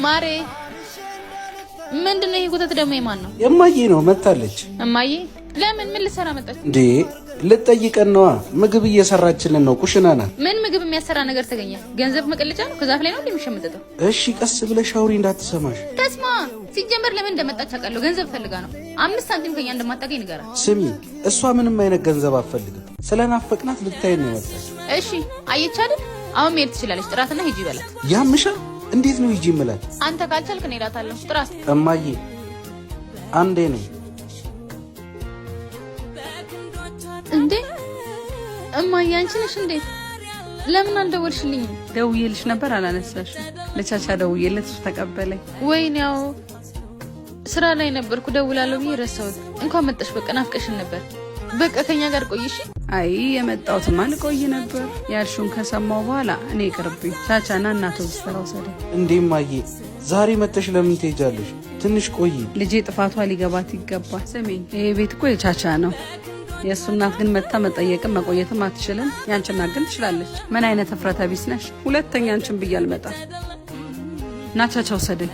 ማሬ ምንድነው ይጉተት ደሞ የማን ነው? የማዬ ነው መጣለች። እማዬ ለምን ምን ልሰራ መጣች እንዴ? ልጠይቀን ነው። ምግብ እየሰራችልን ነው። ኩሽና ናት። ምን ምግብ የሚያሰራ ነገር ተገኘ? ገንዘብ መቀለጫ ነው። ከዛፍ ላይ ነው እንደሚሸምጠው። እሺ ቀስ ብለሽ አውሪ እንዳትሰማሽ። ተስማ ሲጀመር ለምን እንደመጣች አውቃለሁ። ገንዘብ ፈልጋ ነው። 5 ሳንቲም ከኛ እንደማታገኝ ንገራ። ስሚ እሷ ምንም አይነት ገንዘብ አትፈልግም። ስለናፈቅናት ልታይ ነው የመጣች። እሺ አየች አይደል? አሁን መሄድ ትችላለች። ጥራትና ሂጂ በላት። ያምሻል። እንዴት ነው ሂጂ እምላት? አንተ ካልቻልክ እኔ እላታለሁ። ጥራት እማዬ አንዴ ነው እንዴ? እማዬ አንቺ ነሽ እንዴ? ለምን አልደወልሽልኝ? ደውዬልሽ ነበር አላነሳሽም። ለቻቻ ደውዬለት እሱ ተቀበለኝ። ወይኔ ያው ስራ ላይ ነበርኩ። ደውላለሁ ብዬ ረሳሁት። እንኳን መጣሽ። በቃ ናፍቀሽን ነበር። በቃ ከኛ ጋር ቆይሽ። አይ የመጣሁትማ ልቆይ ነበር። ያልሽውን ከሰማሁ በኋላ እኔ ይቅርብኝ። ቻቻና እናቱ ብስተራው ሰደ እንዴ እማዬ ዛሬ መጥተሽ ለምን ትሄጃለሽ? ትንሽ ቆይ። ልጄ ጥፋቷ ሊገባት ይገባል። ስሚኝ ይሄ ቤት እኮ የቻቻ ነው። የእሱ እናት ግን መታ መጠየቅም መቆየትም አትችልም። ያንቺ እናት ግን ትችላለች። ምን አይነት እፍረተ ቢስ ነሽ? ሁለተኛ አንቺን ብዬ አልመጣም። ና ቻቻ ውሰደኝ።